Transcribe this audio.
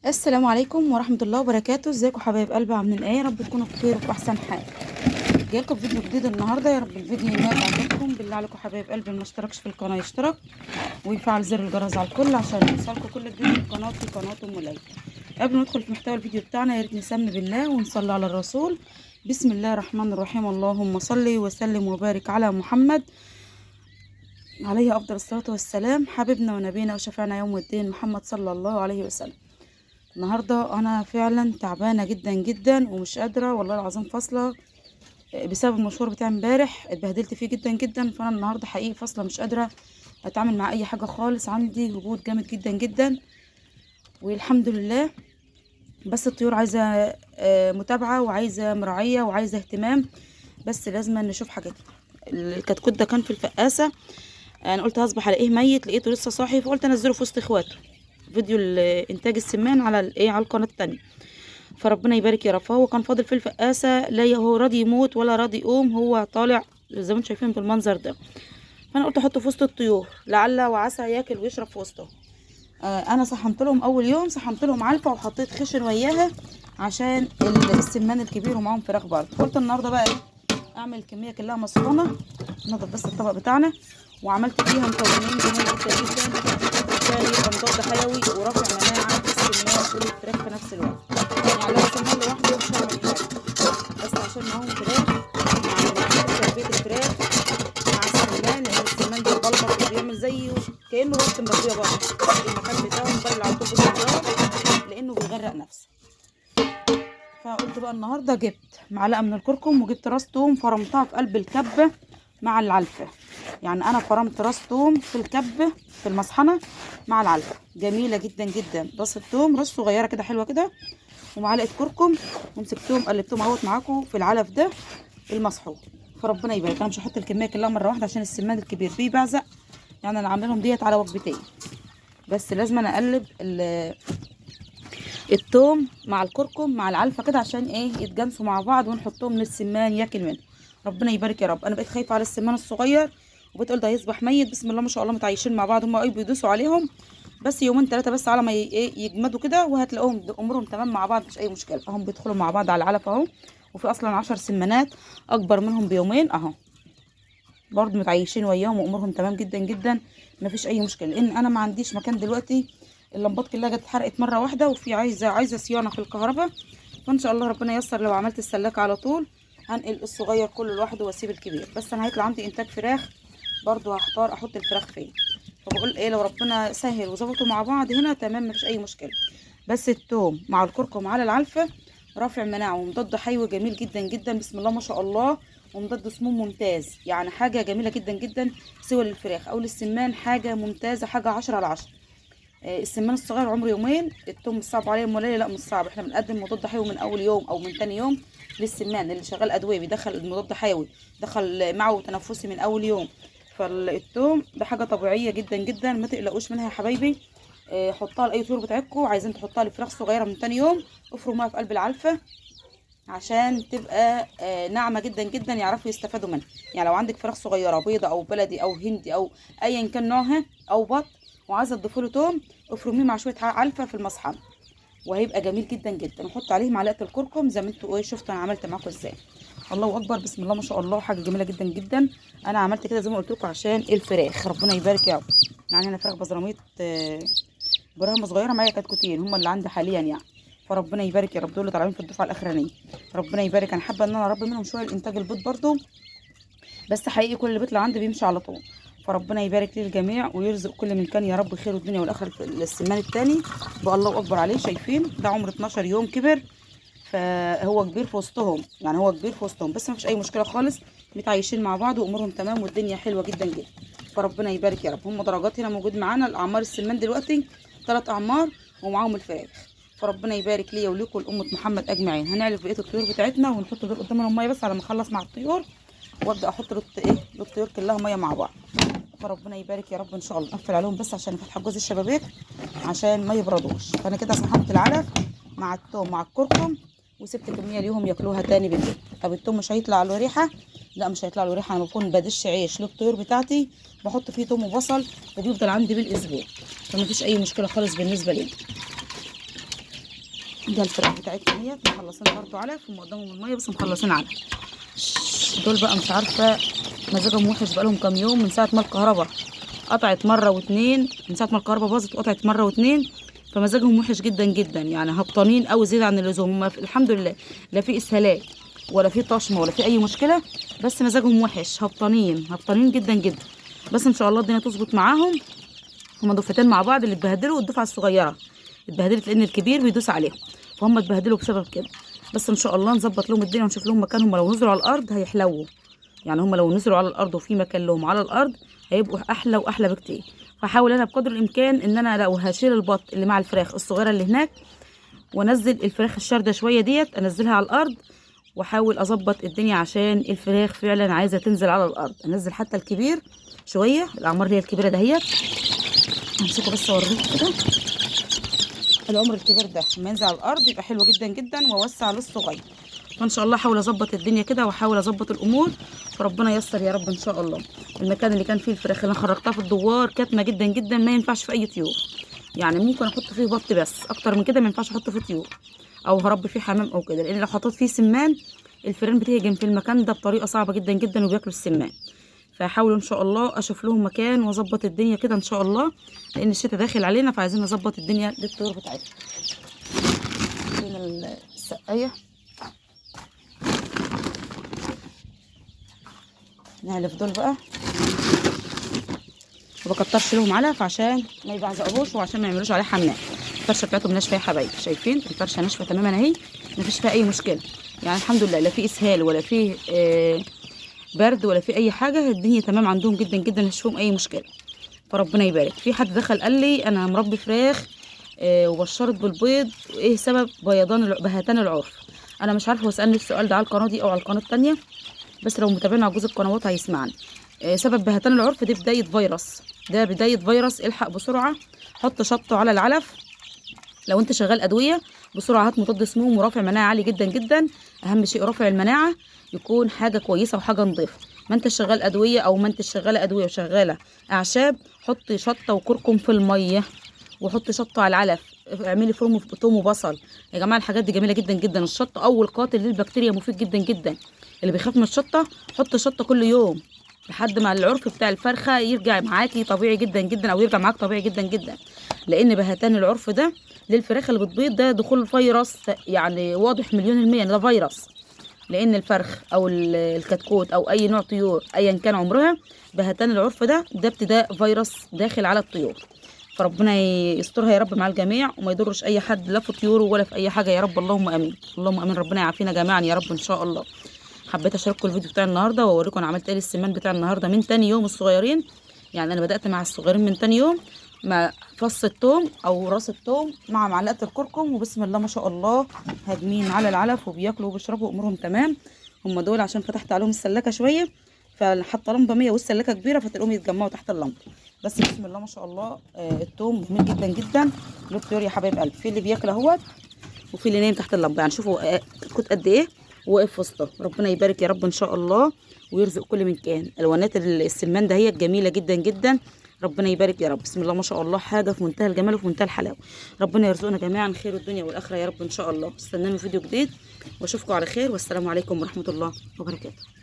السلام عليكم ورحمة الله وبركاته. ازيكم حبايب قلبي؟ عاملين ايه؟ يا رب تكونوا بخير وفي احسن حال. جايلكم فيديو جديد النهارده، يا رب الفيديو ينال اعجابكم. بالله عليكم حبايب قلبي اللي ما اشتركش في القناه يشترك ويفعل زر الجرس على الكل عشان يوصلكم كل جديد من قناه ام ليلى. قبل ما ندخل في محتوى الفيديو بتاعنا، يا ريت نسمي بالله ونصلي على الرسول. بسم الله الرحمن الرحيم. اللهم صل وسلم وبارك على محمد عليه افضل الصلاه والسلام، حبيبنا ونبينا وشفيعنا يوم الدين محمد صلى الله عليه وسلم. النهارده انا فعلا تعبانه جدا جدا ومش قادره والله العظيم، فاصله بسبب المشوار بتاع امبارح، اتبهدلت فيه جدا جدا. فانا النهارده حقيقي فاصله مش قادره اتعامل مع اي حاجه خالص، عندي هبوط جامد جدا جدا والحمد لله. بس الطيور عايزه متابعه وعايزه مراعيه وعايزه اهتمام، بس لازم نشوف حاجات. الكتكوت ده كان في الفقاسه، انا قلت هصبح الاقيه ميت، لقيته لسه صاحي فقلت انزله في وسط اخواته. فيديو انتاج السمان على الايه، على القناه التانية. فربنا يبارك يا رب. هو كان فاضل في الفقاسه، لا هو راضي يموت ولا راضي يقوم، هو طالع زي ما انتم شايفين بالمنظر ده. فانا قلت احطه في وسط الطيور لعل وعسى ياكل ويشرب في وسطهم. انا صحنت لهم اول يوم، صحنت لهم علفه وحطيت خشن وياها عشان السمان الكبير، ومعاهم فراخ برضه. قلت النهارده بقى ايه، اعمل الكميه كلها مصفونه. نضف بس الطبق بتاعنا، وعملت فيها مكونين جميل جدا جدا عشان يبقى مضاد حيوي ورافع مناعه السمان والفراخ في نفس الوقت. يعني لو السمان لوحده مش هعمل حاجه، بس عشان معاهم فراخ مع تربيه الفراخ مع السمان، لان السمان ده بلبط وبيعمل زيه كانه وسط مربيه بره. المكان بتاعه مبلل على طول بالنجار لانه بيغرق نفسه. فقلت بقى النهارده جبت معلقه من الكركم وجبت راس توم فرمتها في قلب الكبه مع العلفه. يعني انا فرمت راس توم في الكبه في المصحنه مع العلفه، جميله جدا جدا. راس التوم راس صغيره كده حلوه كده، ومعلقه كركم، ومسكتهم قلبتهم اهوت معاكم في العلف ده المصحون. فربنا يبارك. انا مش هحط الكميه كلها مره واحده عشان السمان الكبير بيبعزق، يعني انا عامله لهم ديت على وجبتين. بس لازم انا اقلب التوم مع الكركم مع العلفه كده عشان ايه، يتجانسوا مع بعض ونحطهم للسمان ياكل منه. ربنا يبارك يا رب. انا بقيت خايفه على السمان الصغير وبتقول ده هيصبح ميت. بسم الله ما شاء الله متعايشين مع بعض، هم ايه بيدوسوا عليهم بس يومين ثلاثه بس على ما ايه يجمدوا كده، وهتلاقوهم امورهم تمام مع بعض، مش اي مشكله. اهم بيدخلوا مع بعض على العلف اهو، وفي اصلا 10 سمانات اكبر منهم بيومين اهو برضه متعايشين وياهم وامورهم تمام جدا جدا، مفيش اي مشكله. لان انا ما عنديش مكان دلوقتي، اللمبات كلها جت اتحرقت مره واحده، وفي عايزه صيانه في الكهرباء. فان شاء الله ربنا ييسر، لو عملت السلاكه على طول هنقل الصغير كله لوحده واسيب الكبير. بس انا هيطلع عندي انتاج فراخ برضه، هختار احط الفراخ فين. فبقول ايه، لو ربنا سهل وظبطوا مع بعض هنا تمام مفيش اي مشكله. بس التوم مع الكركم على العلفه رافع مناعه ومضاد حيوي جميل جدا جدا، بسم الله ما شاء الله، ومضاد سموم ممتاز. يعني حاجه جميله جدا جدا، سواء للفراخ او للسمان حاجه ممتازه، حاجه 10/10. السمان الصغير عمره يومين. التوم مش صعب عليه ولا لا؟ مش صعب. احنا بنقدم مضاد حيوي من اول يوم او من تاني يوم للسمان اللي شغال ادويه، بيدخل المضاد حيوي، دخل معه تنفسي من اول يوم. فالتوم ده حاجه طبيعيه جدا جدا، ما تقلقوش منها يا حبايبي. حطها لاي طيور بتاعتكم، عايزين تحطها لفراخ صغيره من تاني يوم افرموها في قلب العلفه عشان تبقى ناعمه جدا جدا، يعرفوا يستفادوا منها. يعني لو عندك فراخ صغيره بيضه او بلدي او هندي او ايا كان نوعها او بط، وعايزه تضيفوا له توم، افرميه مع شويه علفه في المصحن وهيبقى جميل جدا جدا. وحط عليه معلقه الكركم زي ما انتوا ايه شفتوا انا عملت معاكم ازاي. الله اكبر، بسم الله ما شاء الله، حاجه جميله جدا جدا. انا عملت كده زي ما قلت لكم عشان الفراخ. ربنا يبارك يا رب. يعني انا فراخ بزراميط برامه صغيره معايا كتكوتين هم اللي عندي حاليا يعني. فربنا يبارك يا رب، دول اللي طالعين في الدفعه الاخرانيه. ربنا يبارك. انا حابه ان انا اربي منهم شويه لانتاج البيض برضو، بس حقيقي كل اللي بيطلع عندي بيمشي على طول. فربنا يبارك للجميع ويرزق كل من كان يا رب خير الدنيا والاخره. في السمان التاني بقى الله اكبر عليه، شايفين ده عمر 12 يوم كبر، فهو كبير في وسطهم. يعني هو كبير في وسطهم بس ما فيش اي مشكله خالص، متعايشين مع بعض وامورهم تمام والدنيا حلوه جدا جدا. فربنا يبارك يا رب. هم درجات هنا موجود معانا الاعمار السمان دلوقتي 3 اعمار ومعاهم الفراخ. فربنا يبارك ليا وليكم لأمة محمد اجمعين. هنعلف بقيه الطيور بتاعتنا ونحط دول قدامنا ميه بس على ما اخلص مع الطيور، وابدا احط للطيور كلها ميه مع بعض. فربنا يبارك يا رب. ان شاء الله نقفل عليهم بس عشان فتح جوز الشبابيك عشان ما يبردوش. فانا كده صحنت العلف مع الثوم مع الكركم وسبت كميه ليهم ياكلوها تاني بالليل. طب الثوم مش هيطلع له ريحه؟ لا مش هيطلع له ريحه. انا بكون بدش عيش للطيور بتاعتي بحط فيه ثوم وبصل وبيفضل عندي بالاسبوع، فما فيش اي مشكله خالص بالنسبه لي. ده الفراخ بتاعتنا اهيت مخلصين برضو علف، هم قدامهم الميه بس مخلصين علف. دول بقى مش عارفه مزاجهم وحش بقالهم كام يوم من ساعه ما الكهرباء قطعت مره واتنين، من ساعه ما الكهرباء باظت وقطعت مره واتنين، فمزاجهم وحش جدا جدا يعني، هبطانين قوي زياده عن اللزوم. هم الحمد لله لا في اسهالات ولا في طشمه ولا في اي مشكله، بس مزاجهم وحش، هبطانين هبطانين جدا جدا. بس ان شاء الله الدنيا تظبط معاهم. هما دفتين مع بعض اللي اتبهدلوا، والدفعه الصغيره اتبهدلت لان الكبير بيدوس عليهم، فهم اتبهدلوا بسبب كده. بس ان شاء الله نظبط لهم الدنيا ونشوف لهم مكان. هم لو نزلوا على الارض هيحلوا يعني، هم لو نزلوا على الارض وفي مكان لهم على الارض هيبقوا احلى واحلى بكتير. فحاول انا بقدر الامكان ان انا لو هشيل البط اللي مع الفراخ الصغيره اللي هناك وانزل الفراخ الشارده شويه ديت انزلها على الارض، واحاول اظبط الدنيا عشان الفراخ فعلا عايزه تنزل على الارض. انزل حتى الكبير شويه، الاعمار اللي هي الكبيره دهيت همسكه بس اوريك كده. العمر الكبير ده لما ينزل على الارض يبقى حلو جدا جدا، واوسع للصغير. فان شاء الله احاول اظبط الدنيا كده واحاول اظبط الامور، فربنا ييسر يا رب ان شاء الله. المكان اللي كان فيه الفراخ اللي انا خرجتها في الدوار كاتمه جدا جدا، ما ينفعش في اي طيور يعني، ممكن احط فيه بط بس، اكتر من كده ما ينفعش احط فيه طيور او هربي فيه حمام او كده، لان لو حطيت فيه سمان الفيران بتهجم في المكان ده بطريقه صعبه جدا جدا وبياكلوا السمان. فحاولوا ان شاء الله اشوف لهم مكان واظبط الدنيا كده ان شاء الله، لان الشتاء داخل علينا فعايزين نظبط الدنيا للطيور بتاعتنا. هنا السقايه نعلف دول بقى، وبكترش لهم علف عشان ما يبعزقوش وعشان ما يعملوش عليه حمام. الفرشه بتاعتهم ناشفه يا حبايبي، شايفين الفرشه ناشفه تماما اهي، مفيش فيها اي مشكله يعني الحمد لله، لا في اسهال ولا في برد ولا في اي حاجه، الدنيا تمام عندهم جدا جدا، مش فيهم اي مشكله. فربنا يبارك. في حد دخل قال لي انا مربي فراخ وبشرت بالبيض، وايه سبب بهتان العرف؟ انا مش عارفه هو سالني السؤال ده على القناه دي او على القناه الثانيه، بس لو متابعنا على جزء القنوات هيسمعني. سبب بهتان العرف دي بدايه فيروس، ده بدايه فيروس، الحق بسرعه حط شطه على العلف. لو انت شغال ادويه بسرعه هات مضاد سموم ورافع مناعه عالي جدا جدا، اهم شيء رافع المناعه، يكون حاجه كويسه وحاجه نظيفه. ما انت شغال ادويه او ما انت شغاله ادويه وشغاله اعشاب، حطي شطه وكركم في الميه وحطي شطه على العلف، اعملي فروم توم وبصل. يا جماعه الحاجات دي جميله جدا جدا، الشطه اول قاتل للبكتيريا، مفيد جدا جدا. اللي بيخاف من الشطه حط شطه كل يوم لحد ما العرف بتاع الفرخه يرجع معاكي طبيعي جدا جدا، او يرجع معاك طبيعي جدا جدا. لان بهتان العرف ده للفراخ اللي بتبيض ده دخول فيروس يعني واضح مليون المية ان ده فيروس، لان الفرخ او الكتكوت او اي نوع طيور ايا كان عمرها، بهتان العرف ده ابتداء فيروس داخل على الطيور. فربنا يسترها يا رب مع الجميع، وما يضرش اي حد لا في طيوره ولا في اي حاجه يا رب، اللهم امين اللهم امين. ربنا يعافينا جميعا يا رب ان شاء الله. حبيت اشارككم الفيديو بتاع النهارده واوريكم انا عملت ايه للسمان بتاع النهارده من تاني يوم الصغيرين. يعني انا بدات مع الصغيرين من تاني يوم، مع فص الثوم او راس الثوم مع معلقه الكركم، وبسم الله ما شاء الله هاجمين على العلف وبياكلوا وبيشربوا امورهم تمام. هم دول عشان فتحت عليهم السلاكه شويه، فحاطه لمبه 100 والسلاكه كبيره فتلاقيهم يتجمعوا تحت اللمبه. بس بسم الله ما شاء الله الثوم جميل جدا جدا للطيور يا حبايب قلبي. في اللي بياكل اهوت وفي اللي نايم تحت اللمبه، يعني شوفوا كنت قد ايه واقف في وسطه. ربنا يبارك يا رب ان شاء الله ويرزق كل من كان. الوانات السمان ده هي جميله جدا جدا، ربنا يبارك يا رب. بسم الله ما شاء الله حاجه في منتهى الجمال وفي منتهى الحلاوه. ربنا يرزقنا جميعا خير الدنيا والاخره يا رب ان شاء الله. استنوني فيديو جديد واشوفكم على خير، والسلام عليكم ورحمه الله وبركاته.